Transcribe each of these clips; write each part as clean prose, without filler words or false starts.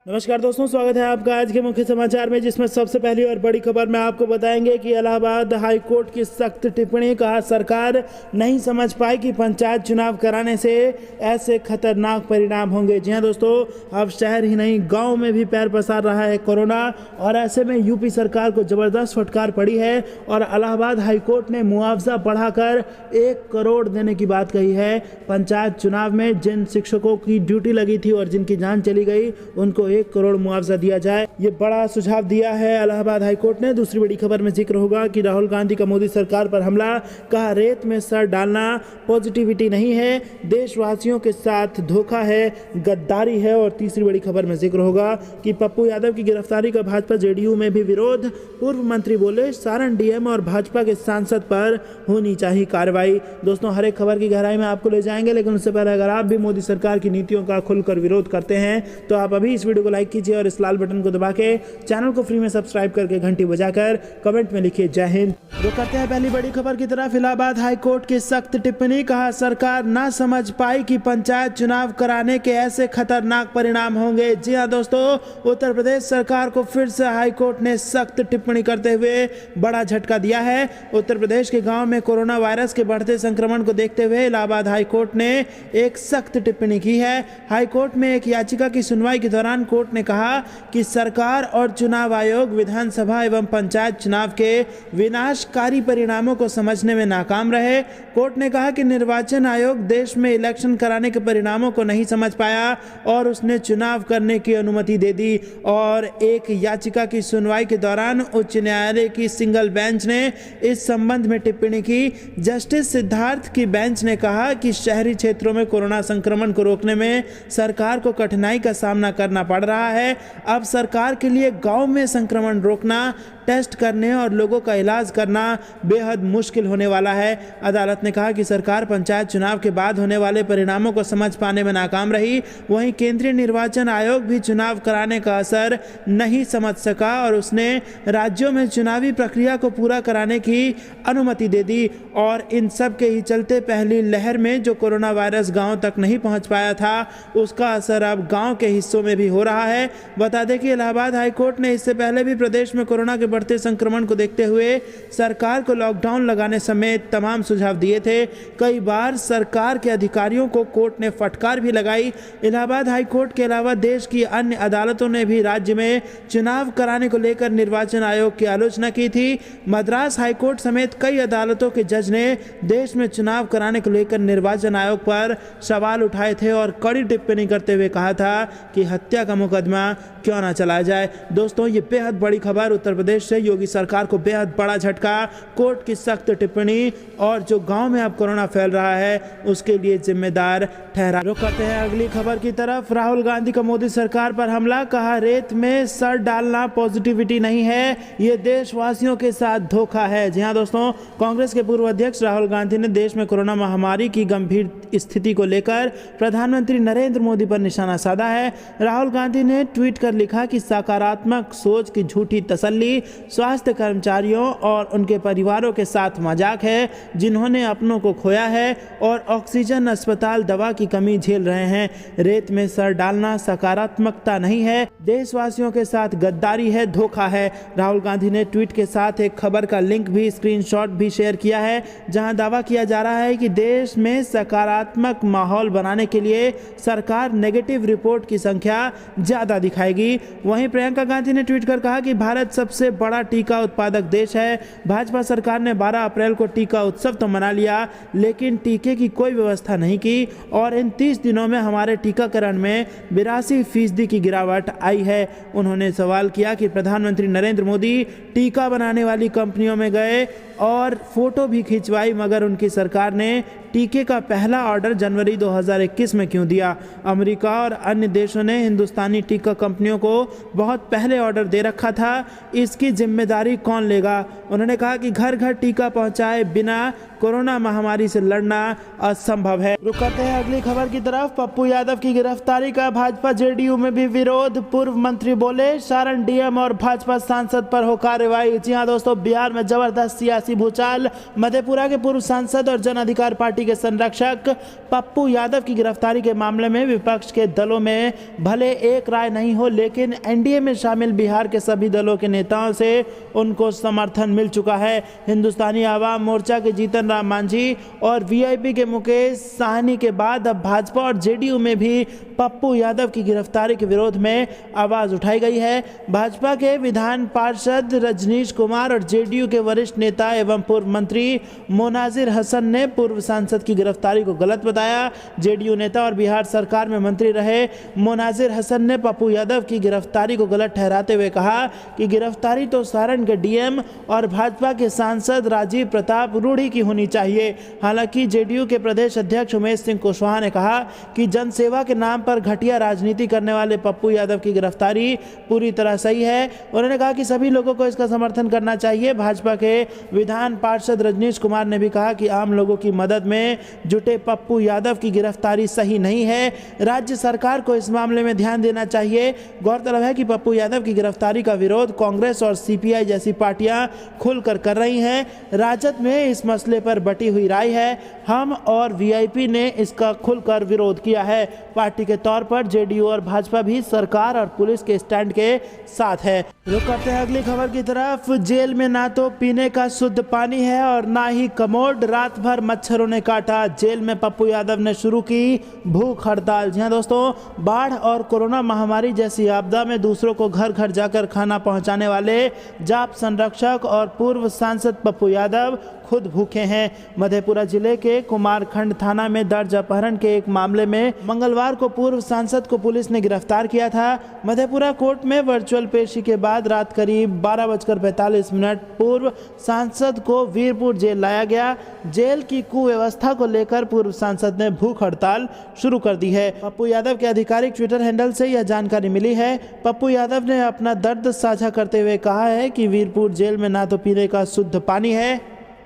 नमस्कार दोस्तों, स्वागत है आपका आज के मुख्य समाचार में, जिसमें सबसे पहली और बड़ी खबर में आपको बताएंगे कि इलाहाबाद हाई कोर्ट की सख्त टिप्पणी। कहा सरकार नहीं समझ पाई कि पंचायत चुनाव कराने से ऐसे खतरनाक परिणाम होंगे। जी हां दोस्तों, अब शहर ही नहीं गांव में भी पैर पसार रहा है कोरोना, और ऐसे में यूपी सरकार को जबरदस्त फटकार पड़ी है और इलाहाबाद हाई कोर्ट ने मुआवजा बढ़ाकर 1 करोड़ देने की बात कही है। पंचायत चुनाव में जिन शिक्षकों की ड्यूटी लगी थी और जिनकी जान चली गई, उनको 1 करोड़ मुआवजा दिया जाए, ये बड़ा सुझाव दिया है इलाहाबाद हाईकोर्ट ने। दूसरी बड़ी खबर में जिक्र होगा कि राहुल गांधी का मोदी सरकार पर हमला। कहा रेत में सर डालना पॉजिटिविटी नहीं है, देशवासियों के साथ धोखा है, गद्दारी है। और तीसरी बड़ी खबर में जिक्र होगा कि पप्पू यादव की गिरफ्तारी का भाजपा जेडीयू में भी विरोध। पूर्व मंत्री बोले सारण डीएम और भाजपा के सांसद पर होनी चाहिए कार्रवाई। दोस्तों, हर एक खबर की गहराई में आपको ले जाएंगे, लेकिन उससे पहले अगर आप भी मोदी सरकार की नीतियों का खुलकर विरोध करते हैं तो आप अभी इस वीडियो को लाइक कीजिए और इस लाल बटन को दबा के चैनल को फ्री में सब्सक्राइब करके घंटी बजाकर कमेंट में लिखिए जय हिंद। तो करते हैं पहली बड़ी खबर की तरफ। इलाहाबाद हाई कोर्ट की सख्त टिप्पणी। कहा सरकार ना समझ पाई कि पंचायत चुनाव कराने के ऐसे खतरनाक परिणाम होंगे। जी हां दोस्तों, उत्तर प्रदेश सरकार को फिर से हाई कोर्ट ने सख्त टिप्पणी करते हुए बड़ा झटका दिया है। उत्तर प्रदेश के गांव में कोरोना वायरस के बढ़ते संक्रमण को देखते हुए इलाहाबाद हाई कोर्ट ने एक सख्त टिप्पणी की है। हाई कोर्ट में एक याचिका की सुनवाई के दौरान कोर्ट ने कहा कि सरकार और चुनाव आयोग विधानसभा एवं पंचायत चुनाव के विनाशकारी परिणामों को समझने में नाकाम रहे। कोर्ट ने कहा कि निर्वाचन आयोग देश में इलेक्शन कराने के परिणामों को नहीं समझ पाया और उसने चुनाव करने की अनुमति दे दी। और एक याचिका की सुनवाई के दौरान उच्च न्यायालय की सिंगल बेंच ने इस संबंध में टिप्पणी की। जस्टिस सिद्धार्थ की बेंच ने कहा कि शहरी क्षेत्रों में कोरोना संक्रमण को रोकने में सरकार को कठिनाई का सामना करना पड़ रहा है। अब सरकार के लिए गांव में संक्रमण रोकना, टेस्ट करने और लोगों का इलाज करना बेहद मुश्किल होने वाला है। अदालत ने कहा कि सरकार पंचायत चुनाव के बाद होने वाले परिणामों को समझ पाने में नाकाम रही। वहीं केंद्रीय निर्वाचन आयोग भी चुनाव कराने का असर नहीं समझ सका और उसने राज्यों में चुनावी प्रक्रिया को पूरा कराने की अनुमति दे दी। और इन सब के ही चलते पहली लहर में जो कोरोना वायरस गाँव तक नहीं पहुँच पाया था, उसका असर अब गाँव के हिस्सों में भी हो रहा है। बता दें कि इलाहाबाद हाईकोर्ट ने इससे पहले भी प्रदेश में कोरोना के बढ़ते संक्रमण को देखते हुए सरकार को लॉकडाउन लगाने समेत तमाम सुझाव दिए थे। कई बार सरकार के अधिकारियों को कोर्ट ने फटकार भी लगाई। इलाहाबाद हाईकोर्ट के अलावा देश की अन्य अदालतों ने भी राज्य में चुनाव कराने को लेकर निर्वाचन आयोग की आलोचना की थी। मद्रास हाईकोर्ट समेत कई अदालतों के जज ने देश में चुनाव कराने को लेकर निर्वाचन आयोग पर सवाल उठाए थे और कड़ी टिप्पणी करते हुए कहा था कि हत्या का मुकदमा क्यों ना चलाया जाए। दोस्तों, ये बेहद बड़ी खबर। उत्तर प्रदेश से योगी सरकार को बेहद बड़ा झटका। कोर्ट की सख्त टिप्पणी और जो गांव में अब कोरोना फैल रहा है उसके लिए जिम्मेदार ठहरा। रुक करते हैं अगली खबर की तरफ। राहुल गांधी का मोदी सरकार पर हमला। कहा रेत में सर डालना पॉजिटिविटी नहीं है, ये देशवासियों के साथ धोखा है। जी हाँ दोस्तों, कांग्रेस के पूर्व अध्यक्ष राहुल गांधी ने देश में कोरोना महामारी की गंभीर स्थिति को लेकर प्रधानमंत्री नरेंद्र मोदी पर निशाना साधा है। राहुल गांधी ने ट्वीट कर लिखा कि सकारात्मक सोच की झूठी तसल्ली स्वास्थ्य कर्मचारियों और उनके परिवारों के साथ मजाक है, जिन्होंने अपनों को खोया है और ऑक्सीजन, अस्पताल, दवा की कमी झेल रहे हैं। रेत में सर डालना सकारात्मकता नहीं है, देशवासियों के साथ गद्दारी है, धोखा है। राहुल गांधी ने ट्वीट के साथ एक खबर का लिंक भी, स्क्रीनशॉट भी शेयर किया है, जहां दावा किया जा रहा है कि देश में सकारात्मक माहौल बनाने के लिए सरकार नेगेटिव रिपोर्ट की संख्या ज्यादा दिखाएगी। वहीं प्रियंका गांधी ने ट्वीट कर कहा कि भारत सबसे बड़ा टीका उत्पादक देश है। भाजपा सरकार ने 12 अप्रैल को टीका उत्सव तो मना लिया, लेकिन टीके की कोई व्यवस्था नहीं की और इन 30 दिनों में हमारे टीकाकरण में 82% की गिरावट आई है। उन्होंने सवाल किया कि प्रधानमंत्री नरेंद्र मोदी टीका बनाने वाली कंपनियों में गए और फोटो भी खिंचवाई, मगर उनकी सरकार ने टीके का पहला ऑर्डर जनवरी 2021 में क्यों दिया। अमेरिका और अन्य देशों ने हिंदुस्तानी टीका कंपनियों को बहुत पहले ऑर्डर दे रखा था, इसकी जिम्मेदारी कौन लेगा। उन्होंने कहा कि घर घर टीका पहुंचाए बिना कोरोना महामारी से लड़ना असंभव है। रुक करते हैं अगली खबर की तरफ। पप्पू यादव की गिरफ्तारी का भाजपा जेडीयू में भी विरोध। पूर्व मंत्री बोले सारण डीएम और भाजपा सांसद पर हो कार्रवाई। जी हां दोस्तों, बिहार में जबरदस्त सियासी भूचाल। मधेपुरा के पूर्व सांसद और जन अधिकार पार्टी के संरक्षक पप्पू यादव की गिरफ्तारी के मामले में विपक्ष के दलों में भले एक राय नहीं हो, लेकिन एनडीए में शामिल बिहार के सभी दलों के नेताओं से उनको समर्थन मिल चुका है। हिंदुस्तानी आवाम मोर्चा के जीतन राम मांझी और वीआईपी के मुकेश साहनी के बाद अब भाजपा और जेडीयू में भी पप्पू यादव की गिरफ्तारी के विरोध में आवाज उठाई गई है। भाजपा के विधान पार्षद रजनीश कुमार और जेडीयू के वरिष्ठ नेता एवं पूर्व मंत्री मोनाजिर हसन ने पूर्व सांसद की गिरफ्तारी को गलत बताया। जेडीयू नेता और बिहार सरकार में मंत्री रहे मोनाजिर हसन ने पप्पू यादव की गिरफ्तारी को गलत ठहराते हुए कहा कि गिरफ्तारी तो सारण के डीएम और भाजपा के सांसद राजीव प्रताप रूढ़ी की होनी चाहिए। हालांकि जेडीयू के प्रदेश अध्यक्ष उमेश सिंह कुशवाहा ने कहा कि जनसेवा के नाम पर घटिया राजनीति करने वाले पप्पू यादव की गिरफ्तारी पूरी तरह सही है। उन्होंने कहा कि सभी लोगों को इसका समर्थन करना चाहिए। भाजपा के विधान पार्षद रजनीश कुमार ने भी कहा कि आम लोगों की मदद में जुटे पप्पू यादव की गिरफ्तारी सही नहीं है। राज्य सरकार को इस मामले में ध्यान देना चाहिए। गौरतलब है कि पप्पू यादव की गिरफ्तारी का विरोध कांग्रेस और सीपीआई जैसी पार्टियां खुलकर कर रही हैं। राजद में इस मसले पर बटी हुई राय है। हम और वीआईपी ने इसका खुलकर विरोध किया है। पार्टी के तौर पर जेडीयू और भाजपा भी सरकार और पुलिस के स्टैंड के साथ है। रुक करते हैं अगली खबर की तरफ। जेल में ना तो पीने का शुद्ध पानी है और ना ही कमोड, रात भर मच्छरों ने काटा। जेल में पप्पू यादव ने शुरू की भूख हड़ताल। जी हां दोस्तों, बाढ़ और कोरोना महामारी जैसी आपदा में दूसरों को घर घर जाकर खाना पहुंचाने वाले जाप संरक्षक और पूर्व सांसद पप्पू यादव खुद भूखे हैं। मधेपुरा जिले के कुमारखंड थाना में दर्ज अपहरण के एक मामले में मंगलवार को पूर्व सांसद को पुलिस ने गिरफ्तार किया था। मधेपुरा कोर्ट में वर्चुअल पेशी के बाद रात करीब 12:45 पूर्व सांसद को वीरपुर जेल लाया गया। जेल की कुव्यवस्था को लेकर पूर्व सांसद ने भूख हड़ताल शुरू कर दी है। पप्पू यादव के आधिकारिक ट्विटर हैंडल से यह जानकारी मिली है। पप्पू यादव ने अपना दर्द साझा करते हुए कहा है कि वीरपुर जेल में ना तो पीने का शुद्ध पानी है,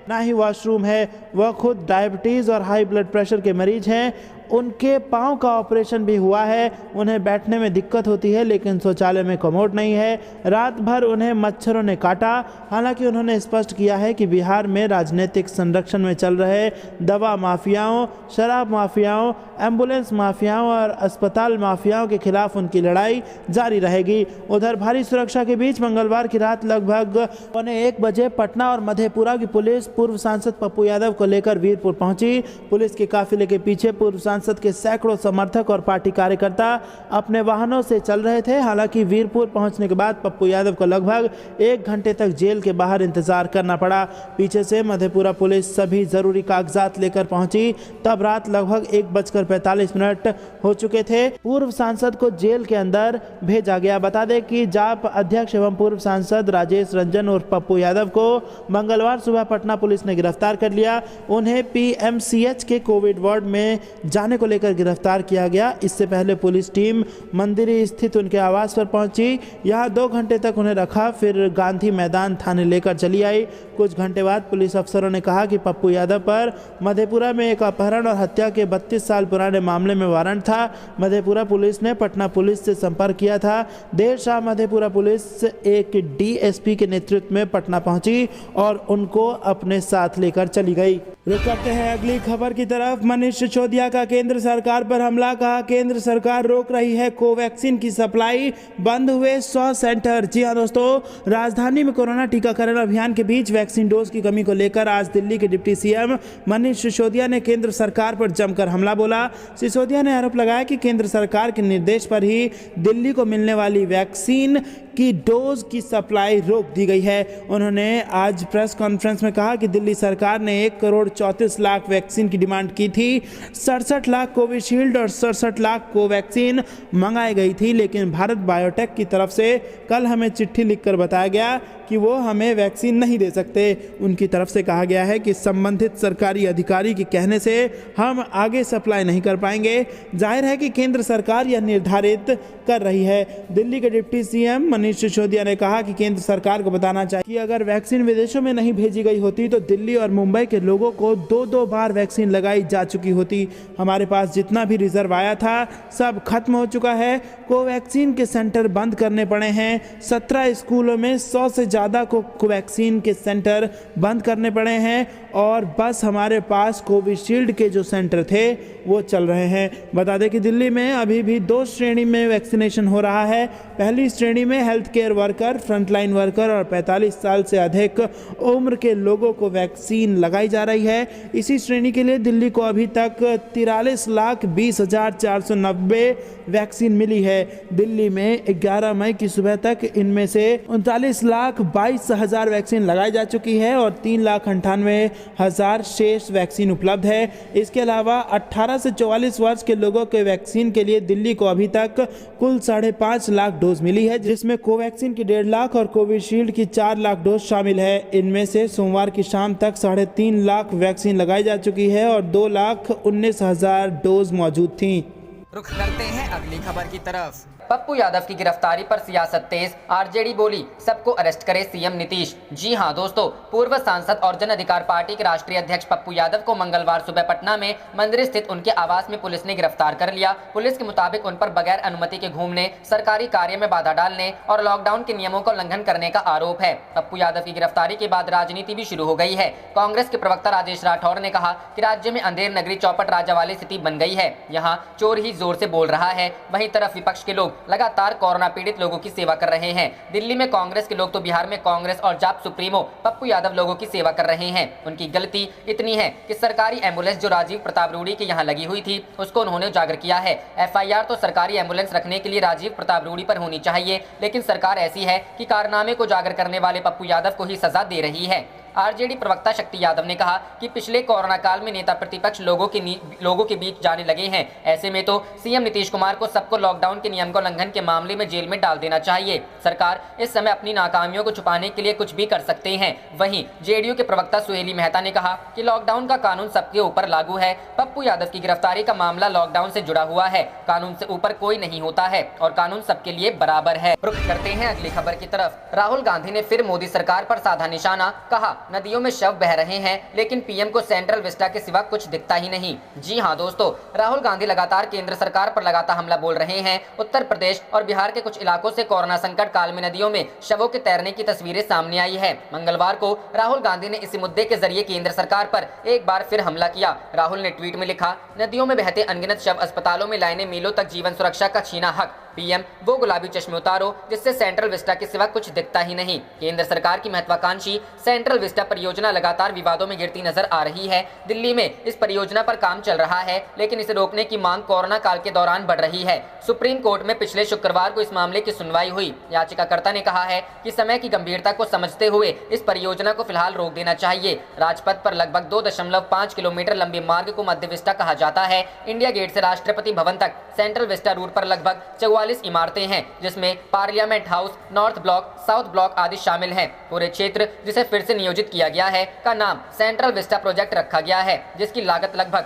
ना ही वॉशरूम है। वह खुद डायबिटीज़ और हाई ब्लड प्रेशर के मरीज हैं। उनके पाँव का ऑपरेशन भी हुआ है। उन्हें बैठने में दिक्कत होती है, लेकिन शौचालय में कमोड नहीं है। रात भर उन्हें मच्छरों ने काटा। हालांकि उन्होंने स्पष्ट किया है कि बिहार में राजनीतिक संरक्षण में चल रहे दवा माफियाओं, शराब माफियाओं, एम्बुलेंस माफियाओं और अस्पताल माफियाओं के खिलाफ उनकी लड़ाई जारी रहेगी। उधर भारी सुरक्षा के बीच मंगलवार की रात लगभग 1:15 बजे पटना और मधेपुरा की पुलिस पूर्व सांसद पप्पू यादव को लेकर वीरपुर पहुंची। पुलिस के काफिले के पीछे पूर्व सांसद के सैकड़ों समर्थक और पार्टी कार्यकर्ता अपने वाहनों से चल रहे थे। हालांकि वीरपुर पहुंचने के बाद पप्पू यादव को लगभग 1 घंटे तक जेल के बाहर इंतजार करना पड़ा। पीछे से मधेपुरा पुलिस सभी जरूरी कागजात लेकर पहुंची। तब रात लगभग 1:45 हो चुके थे। पूर्व सांसद को जेल के अंदर भेजा गया। बता दें कि जाप अध्यक्ष एवं पूर्व सांसद राजेश रंजन और पप्पू यादव को मंगलवार सुबह पटना पुलिस ने गिरफ्तार कर लिया। उन्हें पीएमसीएच के कोविड वार्ड में जाने को लेकर गिरफ्तार किया गया। इससे पहले पुलिस टीम मंदिरी स्थित उनके आवास पर पहुंची। यहां 2 घंटे तक उन्हें रखा, फिर गांधी मैदान थाने लेकर चली आई। कुछ घंटे बाद पुलिस अफसरों ने कहा कि पप्पू यादव पर मधेपुरा में एक अपहरण और हत्या के 32 साल पुराने मामले में वारंट था। मधेपुरा पुलिस ने पटना पुलिस से संपर्क किया था। देर शाम मधेपुरा पुलिस एक डीएसपी के नेतृत्व में पटना पहुंची और उनको अपने साथ लेकर चली गई। रुक करते हैं अगली खबर की तरफ। मनीष सिसोदिया का केंद्र सरकार पर हमला। कहा केंद्र सरकार रोक रही है कोवैक्सीन की सप्लाई, बंद हुए 100 सेंटर। जी हां दोस्तों, राजधानी में कोरोना टीकाकरण अभियान के बीच वैक्सीन डोज की कमी को लेकर आज दिल्ली के डिप्टी सीएम मनीष सिसोदिया ने केंद्र सरकार पर जमकर हमला बोला। सिसोदिया ने आरोप लगाया कि केंद्र सरकार के निर्देश पर ही दिल्ली को मिलने वाली वैक्सीन की डोज की सप्लाई रोक दी गई है। उन्होंने आज प्रेस कॉन्फ्रेंस में कहा कि दिल्ली सरकार ने 1,34,00,000 वैक्सीन की डिमांड की थी। 67 लाख कोविशील्ड और 67 लाख कोवैक्सीन मंगाई गई थी, लेकिन भारत बायोटेक की तरफ से कल हमें चिट्ठी लिखकर बताया गया कि वो हमें वैक्सीन नहीं दे सकते। उनकी तरफ से कहा गया है कि संबंधित सरकारी अधिकारी के कहने से हम आगे सप्लाई नहीं कर पाएंगे। जाहिर है कि केंद्र सरकार यह निर्धारित कर रही है। दिल्ली के डिप्टी सीएम मनीष मनीष सिसोदिया ने कहा कि केंद्र सरकार को बताना चाहिए कि अगर वैक्सीन विदेशों में नहीं भेजी गई होती तो दिल्ली और मुंबई के लोगों को 2-2 बार वैक्सीन लगाई जा चुकी होती। हमारे पास जितना भी रिजर्व आया था सब खत्म हो चुका है। कोवैक्सीन के सेंटर बंद करने पड़े हैं। 17 स्कूलों में 100 से ज़्यादा कोवैक्सीन के सेंटर बंद करने पड़े हैं और बस हमारे पास कोविशील्ड के जो सेंटर थे वो चल रहे हैं। बता दें कि दिल्ली में अभी भी 2 श्रेणी में वैक्सीनेशन हो रहा है। पहली श्रेणी में health care worker, frontline worker और 45 साल से अधिक उम्र के लोगों को वैक्सीन लगाई जा रही है। इसी श्रेणी के लिए दिल्ली को अभी तक 43,20,490 वैक्सीन मिली है। दिल्ली में 11 मई की सुबह तक इनमें से 39,22,000 वैक्सीन लगाई जा चुकी है और 3,98,000 शेष वैक्सीन उपलब्ध है। इसके अलावा 18 से 44 वर्ष के लोगों के वैक्सीन के लिए दिल्ली को अभी तक कुल 5.5 लाख डोज मिली है, जिसमें कोवैक्सीन की 1.5 लाख और कोविशील्ड की 4 लाख डोज शामिल है। इनमें से सोमवार की शाम तक 3.5 लाख वैक्सीन लगाई जा चुकी है और 2,19,000 डोज मौजूद थी। रुख करते हैं अगली खबर की तरफ। पप्पू यादव की गिरफ्तारी पर सियासत तेज, आरजेडी बोली सबको अरेस्ट करे सीएम नीतीश। जी हां दोस्तों, पूर्व सांसद और जन अधिकार पार्टी के राष्ट्रीय अध्यक्ष पप्पू यादव को मंगलवार सुबह पटना में मंदिर स्थित उनके आवास में पुलिस ने गिरफ्तार कर लिया। पुलिस के मुताबिक उन पर बगैर अनुमति के घूमने, सरकारी कार्य में बाधा डालने और लॉकडाउन के नियमों का उल्लंघन करने का आरोप है। पप्पू यादव की गिरफ्तारी के बाद राजनीति भी शुरू हो गई है। कांग्रेस के प्रवक्ता राजेश राठौर ने कहा कि राज्य में अंधेर नगरी चौपट राजा वाली स्थिति बन गई है। यहाँ चोर ही जोर से बोल रहा है, वहीं तरफ विपक्ष के लोग लगातार कोरोना पीड़ित लोगों की सेवा कर रहे हैं। दिल्ली में कांग्रेस के लोग तो बिहार में कांग्रेस और जाप सुप्रीमो पप्पू यादव लोगों की सेवा कर रहे हैं। उनकी गलती इतनी है कि सरकारी एम्बुलेंस जो राजीव प्रताप रूडी के यहाँ लगी हुई थी उसको उन्होंने उजागर किया है। एफआईआर तो सरकारी एम्बुलेंस रखने के लिए राजीव प्रताप रूडी पर होनी चाहिए, लेकिन सरकार ऐसी है कि कारनामे को उजागर करने वाले पप्पू यादव को ही सजा दे रही है। आरजेडी प्रवक्ता शक्ति यादव ने कहा कि पिछले कोरोना काल में नेता प्रतिपक्ष लोगों के बीच जाने लगे हैं। ऐसे में तो सीएम नीतीश कुमार को सबको लॉकडाउन के नियम का उल्लंघन के मामले में जेल में डाल देना चाहिए। सरकार इस समय अपनी नाकामियों को छुपाने के लिए कुछ भी कर सकते हैं। वहीं जेडीयू के प्रवक्ता सुहेली मेहता ने कहा कि लॉकडाउन का कानून सबके ऊपर लागू है। पप्पू यादव की गिरफ्तारी का मामला लॉकडाउन से जुड़ा हुआ है। कानून से ऊपर कोई नहीं होता है और कानून सबके लिए बराबर है। रुख करते हैं अगली खबर की तरफ। राहुल गांधी ने फिर मोदी सरकार पर साधा निशाना, कहा नदियों में शव बह रहे हैं लेकिन पीएम को सेंट्रल विस्टा के सिवा कुछ दिखता ही नहीं। जी हां दोस्तों, राहुल गांधी लगातार केंद्र सरकार पर लगातार हमला बोल रहे हैं। उत्तर प्रदेश और बिहार के कुछ इलाकों से कोरोना संकट काल में नदियों में शवों के तैरने की तस्वीरें सामने आई है। मंगलवार को राहुल गांधी ने इसी मुद्दे के जरिए केंद्र सरकार पर एक बार फिर हमला किया। राहुल ने ट्वीट में लिखा, नदियों में बहते अनगिनत शव, अस्पतालों में लाइनें, मीलों तक जीवन सुरक्षा का छीना हक। पीएम वो गुलाबी चश्मे उतारो जिससे सेंट्रल विस्टा के सिवा कुछ दिखता ही नहीं। केंद्र सरकार की महत्वाकांक्षी सेंट्रल विस्टा परियोजना लगातार विवादों में गिरती नजर आ रही है। दिल्ली में इस परियोजना पर काम चल रहा है, लेकिन इसे रोकने की मांग कोरोना काल के दौरान बढ़ रही है। सुप्रीम कोर्ट में पिछले शुक्रवार को इस मामले की सुनवाई हुई। याचिकाकर्ता ने कहा है कि समय की गंभीरता को समझते हुए इस परियोजना को फिलहाल रोक देना चाहिए। राजपथ पर लगभग 2.5 किलोमीटर लंबे मार्ग को मध्य विस्टा कहा जाता है। इंडिया गेट से राष्ट्रपति भवन तक सेंट्रल विस्टा रूट पर लगभग 44 इमारतें हैं, जिसमें parliament house, north block, south block आदि शामिल हैं। पूरे क्षेत्र जिसे फिर से नियोजित किया गया है का नाम सेंट्रल विस्टा प्रोजेक्ट रखा गया है, जिसकी लागत लगभग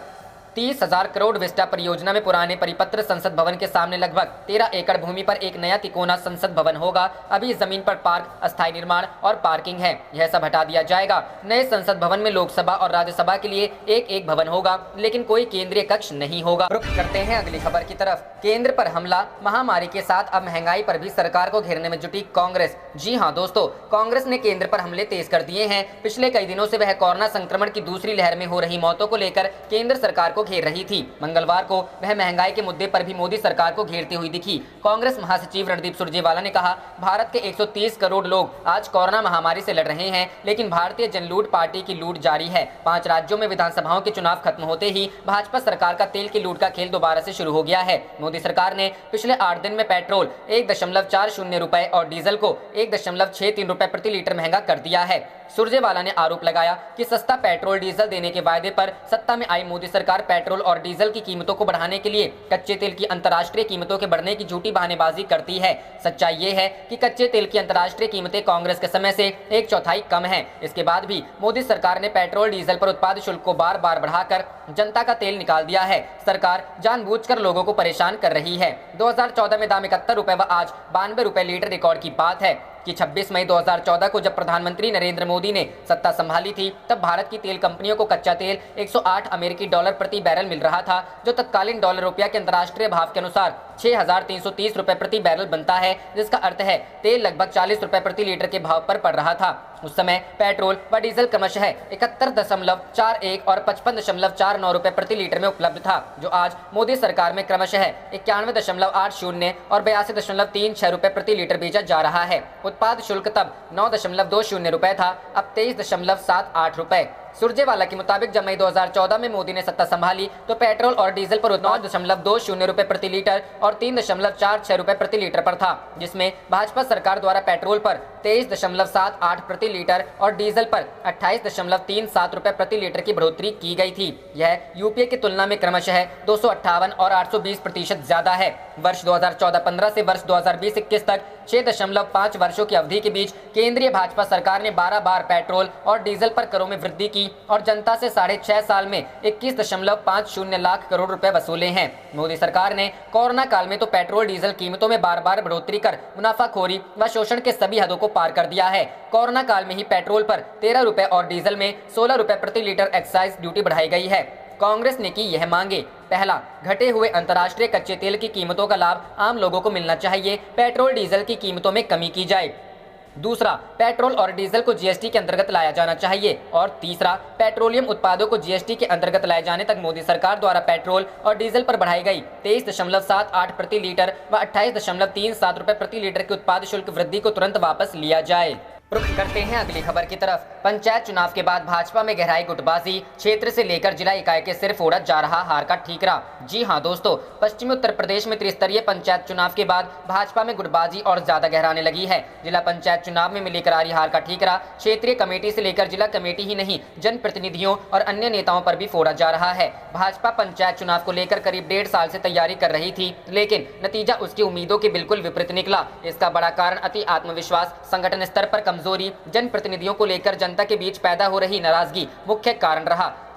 30,000 करोड़। विस्टा परियोजना में पुराने परिपत्र संसद भवन के सामने लगभग 13 एकड़ भूमि पर एक नया तिकोना संसद भवन होगा। अभी इस जमीन पर पार्क, अस्थायी निर्माण और पार्किंग है। यह सब हटा दिया जाएगा। नए संसद भवन में लोकसभा और राज्यसभा के लिए एक भवन होगा, लेकिन कोई केंद्रीय कक्ष नहीं होगा। रुख करते हैं अगली खबर की तरफ। केंद्र पर हमला, महामारी के साथ अब महंगाई पर भी सरकार को घेरने में जुटी कांग्रेस। जी हां दोस्तों, कांग्रेस ने केंद्र पर हमले तेज कर दिए हैं। पिछले कई दिनों से वह कोरोना संक्रमण की दूसरी लहर में हो रही मौतों को लेकर केंद्र सरकार को घेर रही थी। मंगलवार को वह महंगाई के मुद्दे पर भी मोदी सरकार को घेरती हुई दिखी। कांग्रेस महासचिव रणदीप सुरजेवाला ने कहा, भारत के 130 करोड़ लोग आज कोरोना महामारी से लड़ रहे हैं, लेकिन भारतीय जनलूट पार्टी की लूट जारी है। 5 राज्यों में विधानसभाओं के चुनाव खत्म होते ही भाजपा सरकार का तेल की लूट का खेल दोबारा से शुरू हो गया है। मोदी सरकार ने पिछले 8 दिन में पेट्रोल 1.40 रुपए और डीजल को 1.63 रुपए प्रति लीटर महंगा कर दिया है। सुरजेवाला ने आरोप लगाया कि सस्ता पेट्रोल डीजल देने के वायदे पर सत्ता में आई मोदी सरकार पेट्रोल और डीजल की कीमतों को बढ़ाने के लिए कच्चे तेल की अंतर्राष्ट्रीय कीमतों के बढ़ने की झूठी बहानेबाजी करती है। सच्चाई ये है कि कच्चे तेल की अंतर्राष्ट्रीय कीमतें कांग्रेस के समय से 1/4 कम है। इसके बाद भी मोदी सरकार ने पेट्रोल डीजल पर उत्पाद शुल्क को बार बार बढ़ाकर जनता का तेल निकाल दिया है। सरकार जानबूझकर लोगों को परेशान कर रही है। 2014 में दाम 71 रुपए व आज 92 रुपए लीटर रिकॉर्ड की बात है कि 26 मई 2014 को जब प्रधानमंत्री नरेंद्र मोदी ने सत्ता संभाली थी, तब भारत की तेल कंपनियों को कच्चा तेल 108 अमेरिकी डॉलर प्रति बैरल मिल रहा था, जो तत्कालीन डॉलर रुपया के अंतर्राष्ट्रीय भाव के अनुसार 6,330 रुपए प्रति बैरल बनता है, जिसका अर्थ है तेल लगभग 40 रुपए प्रति लीटर के भाव पर पड़ रहा था। उस समय पेट्रोल व डीजल क्रमशः 71.41 और 55.49 रुपए प्रति लीटर में उपलब्ध था, जो आज मोदी सरकार में क्रमशः 91.80 और 82.36 रुपए प्रति लीटर बेचा जा रहा है। उत्पाद शुल्क तब 9.20 रुपए था, अब 23.78 रुपए। सुरजेवाला के मुताबिक जब मई 2014 में मोदी ने सत्ता संभाली तो पेट्रोल और डीजल पर 9.20 रुपए प्रति लीटर और 3.46 रुपए प्रति लीटर पर था, जिसमें भाजपा सरकार द्वारा पेट्रोल पर 23.78 प्रति लीटर और डीजल पर 28.37 रुपए प्रति लीटर की बढ़ोतरी की गई थी। यह यूपीए की तुलना में क्रमशः 258 और 820% ज्यादा है। वर्ष 2014-15 से वर्ष 2020-21 तक 6.5 वर्षों की अवधि के बीच केंद्रीय भाजपा सरकार ने 12 बार पेट्रोल और डीजल पर करों में वृद्धि की और जनता से 6.5 साल में 21.50 लाख करोड़ रुपए वसूले हैं। मोदी सरकार ने कोरोना काल में तो पेट्रोल डीजल कीमतों में बार बार बढ़ोतरी कर मुनाफाखोरी व शोषण के सभी हदों को पार कर दिया है। कोरोना काल में ही पेट्रोल पर 13 रुपए और डीजल में 16 रुपए प्रति लीटर एक्साइज ड्यूटी बढ़ाई गई है। कांग्रेस ने की यह मांगे। पहला, घटे हुए अंतर्राष्ट्रीय कच्चे तेल की कीमतों का लाभ आम लोगों को मिलना चाहिए, पेट्रोल डीजल की कीमतों में कमी की जाए। दूसरा, पेट्रोल और डीजल को जीएसटी के अंतर्गत लाया जाना चाहिए। और तीसरा, पेट्रोलियम उत्पादों को जीएसटी के अंतर्गत लाए जाने तक मोदी सरकार द्वारा पेट्रोल और डीजल पर बढ़ाई गई 23.78 प्रति लीटर व 28.37 रुपए प्रति लीटर की उत्पाद शुल्क वृद्धि को तुरंत वापस लिया जाए। रुख करते हैं अगली खबर की तरफ। पंचायत चुनाव के बाद भाजपा में गहराई गुटबाजी, क्षेत्र से लेकर जिला इकाई के सिर फोड़ा जा रहा हार का ठीकरा। जी हां दोस्तों, पश्चिमी उत्तर प्रदेश में त्रिस्तरीय पंचायत चुनाव के बाद भाजपा में गुटबाजी और ज्यादा गहराने लगी है। जिला पंचायत चुनाव में मिली करारी हार का ठीकरा क्षेत्रीय कमेटी से लेकर जिला कमेटी ही नहीं, जनप्रतिनिधियों और अन्य नेताओं पर भी फोड़ा जा रहा है। भाजपा पंचायत चुनाव को लेकर करीब 1.5 साल से तैयारी कर रही थी, लेकिन नतीजा उसकी उम्मीदों के बिल्कुल विपरीत निकला। इसका बड़ा कारण अति आत्मविश्वास, संगठन स्तर पर कमजोरी, जनप्रतिनिधियों को लेकर जनता के बीच पैदा हो रही नाराजगी मुख्य कारण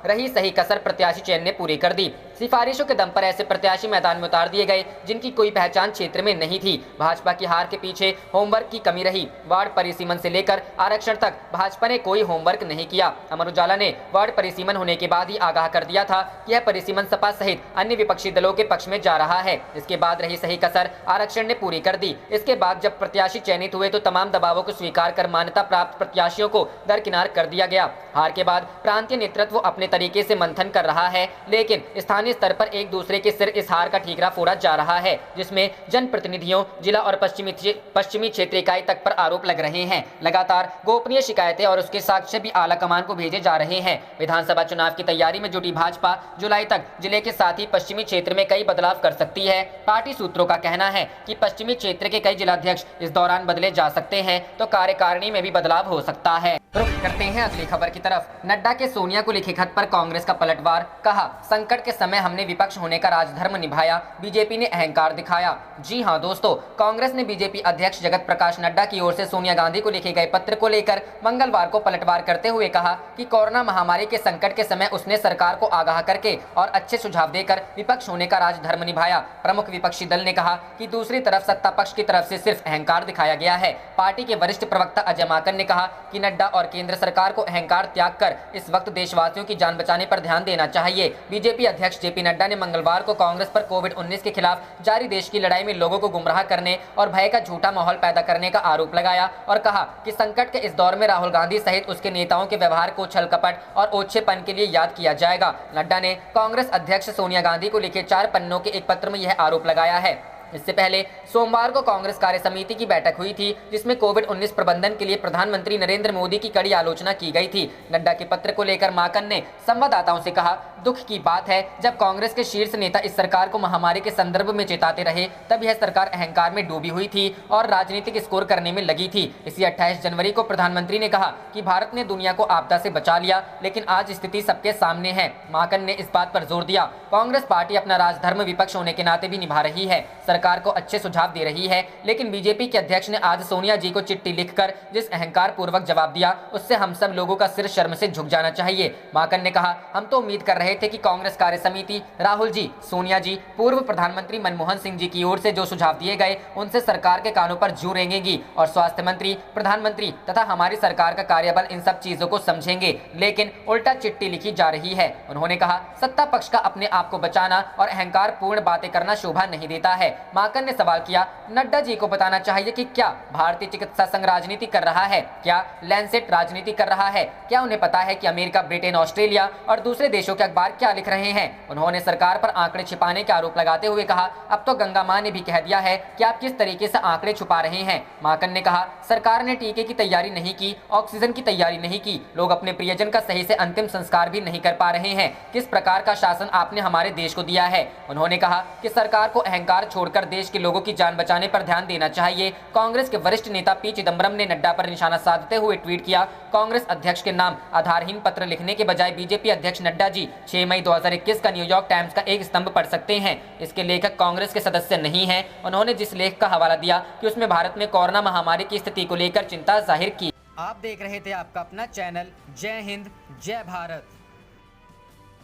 रही सही कसर प्रत्याशी चयन ने पूरी कर दी। सिफारिशों के दम पर ऐसे प्रत्याशी मैदान में उतार दिए गए जिनकी कोई पहचान क्षेत्र में नहीं थी। भाजपा की हार के पीछे होमवर्क की कमी रही। वार्ड परिसीमन से लेकर आरक्षण तक भाजपा ने कोई होमवर्क नहीं किया। अमर उजाला ने वार्ड परिसीमन होने के बाद ही आगाह कर दिया था कि यह परिसीमन सपा सहित अन्य विपक्षी दलों के पक्ष में जा रहा है। इसके बाद रही सही कसर आरक्षण ने पूरी कर दी। इसके बाद जब प्रत्याशी चयनित हुए तो तमाम दबावों को स्वीकार कर मान्यता प्राप्त प्रत्याशियों को दरकिनार कर दिया गया। हार के बाद प्रांतीय नेतृत्व अपने तरीके से मंथन कर रहा है, लेकिन स्थानीय स्तर पर एक दूसरे के सिर इस हार का ठीकरा फोड़ा जा रहा है, जिसमें जनप्रतिनिधियों, जिला और पश्चिमी क्षेत्र इकाई तक पर आरोप लग रहे हैं। लगातार गोपनीय शिकायतें और उसके साक्ष्य भी आला कमान को भेजे जा रहे हैं। विधानसभा चुनाव की तैयारी में जुटी भाजपा जुलाई तक जिले के साथ ही पश्चिमी क्षेत्र में कई बदलाव कर सकती है। पार्टी सूत्रों का कहना है कि पश्चिमी क्षेत्र के कई जिलाध्यक्ष इस दौरान बदले जा सकते हैं, तो कार्यकारिणी में भी बदलाव हो सकता है। रुख करते हैं अगली खबर की तरफ। नड्डा के सोनिया को लिखे खत पर कांग्रेस का पलटवार। कहा, संकट के समय हमने विपक्ष होने का राजधर्म निभाया, बीजेपी ने अहंकार दिखाया। जी हां दोस्तों, कांग्रेस ने बीजेपी अध्यक्ष जगत प्रकाश नड्डा की ओर से सोनिया गांधी को लिखे गए पत्र को लेकर मंगलवार को पलटवार करते हुए कहा कि कोरोना महामारी के संकट के समय उसने सरकार को आगाह करके और अच्छे सुझाव देकर विपक्ष होने का राजधर्म निभाया। प्रमुख विपक्षी दल ने कहा कि दूसरी तरफ सत्ता पक्ष की तरफ से सिर्फ अहंकार दिखाया गया है। पार्टी के वरिष्ठ प्रवक्ता अजय माकन ने कहा कि नड्डा और केंद्र सरकार को अहंकार त्याग कर इस वक्त देशवासियों की जान बचाने पर ध्यान देना चाहिए। बीजेपी अध्यक्ष जेपी नड्डा ने मंगलवार को कांग्रेस पर कोविड-19 के खिलाफ जारी देश की लड़ाई में लोगों को गुमराह करने और भय का झूठा माहौल पैदा करने का आरोप लगाया और कहा कि संकट के इस दौर में राहुल गांधी सहित उसके नेताओं के व्यवहार को छल कपट और ओछेपन के लिए याद किया जाएगा। नड्डा ने कांग्रेस अध्यक्ष सोनिया गांधी को लिखे 4 पन्नों के एक पत्र में यह आरोप लगाया है। इससे पहले सोमवार को कांग्रेस कार्य समिति की बैठक हुई थी, जिसमें कोविड-19 प्रबंधन के लिए प्रधानमंत्री नरेंद्र मोदी की कड़ी आलोचना की गई थी। नड्डा के पत्र को लेकर माकन ने संवाददाताओं से कहा दुख की बात है, जब कांग्रेस के शीर्ष नेता इस सरकार को महामारी के संदर्भ में चेताते रहे तब यह सरकार अहंकार में डूबी हुई थी और राजनीतिक स्कोर करने में लगी थी। इसी 28 जनवरी को प्रधानमंत्री ने कहा कि भारत ने दुनिया को आपदा से बचा लिया, लेकिन आज स्थिति सबके सामने है। माकन ने इस बात पर जोर दिया, कांग्रेस पार्टी अपना राजधर्म विपक्ष होने के नाते भी निभा रही है, सरकार को अच्छे सुझाव दे रही है, लेकिन बीजेपी के अध्यक्ष ने आज सोनिया जी को चिट्ठी लिखकर जिस अहंकार पूर्वक जवाब दिया उससे हम सब लोगों का सिर शर्म से झुक जाना चाहिए। माकन ने कहा, हम तो उम्मीद कर रहे थे कि कांग्रेस कार्य समिति, राहुल जी, सोनिया जी, पूर्व प्रधानमंत्री मनमोहन सिंह जी की ओर से जो सुझाव दिए गए उनसे सरकार के कानों पर जू रेंगेगी और स्वास्थ्य मंत्री, प्रधानमंत्री तथा हमारी सरकार का कार्यबल इन सब चीजों को समझेंगे, लेकिन उल्टा चिट्ठी लिखी जा रही है। उन्होंने कहा, सत्ता पक्ष का अपने आप को बचाना और अहंकार पूर्ण बातें करना शोभा नहीं देता है। माकन ने सवाल किया, नड्डा जी को बताना चाहिए कि क्या भारतीय चिकित्सा संघ राजनीति कर रहा है, क्या लैंसेट राजनीति कर रहा है, क्या उन्हें पता है कि अमेरिका, ब्रिटेन, ऑस्ट्रेलिया और दूसरे देशों के अखबार क्या लिख रहे हैं। उन्होंने सरकार पर आंकड़े छिपाने के आरोप लगाते हुए कहा, अब तो गंगा मां ने भी कह दिया है कि आप किस तरीके से आंकड़े छुपा रहे हैं। माकन ने कहा, सरकार ने टीके की तैयारी नहीं की, ऑक्सीजन की तैयारी नहीं की, लोग अपने प्रियजन का सही से अंतिम संस्कार भी नहीं कर पा रहे हैं। किस प्रकार का शासन आपने हमारे देश को दिया है। उन्होंने कहा कि सरकार को अहंकार छोड़कर देश के लोगों की जान बचाने पर ध्यान देना चाहिए। कांग्रेस के वरिष्ठ नेता पी चिदंबरम ने नड्डा पर निशाना साधते हुए ट्वीट किया, कांग्रेस अध्यक्ष के नाम आधारहीन पत्र लिखने के बजाय बीजेपी अध्यक्ष नड्डा जी 6 मई 2021 का न्यूयॉर्क टाइम्स का एक स्तंभ पढ़ सकते हैं। इसके लेखक कांग्रेस के सदस्य नहीं हैं। उन्होंने जिस लेख का हवाला दिया कि उसमें भारत में कोरोना महामारी की स्थिति को लेकर चिंता जाहिर की। आप देख रहे थे आपका अपना चैनल जय हिंद, जय भारत।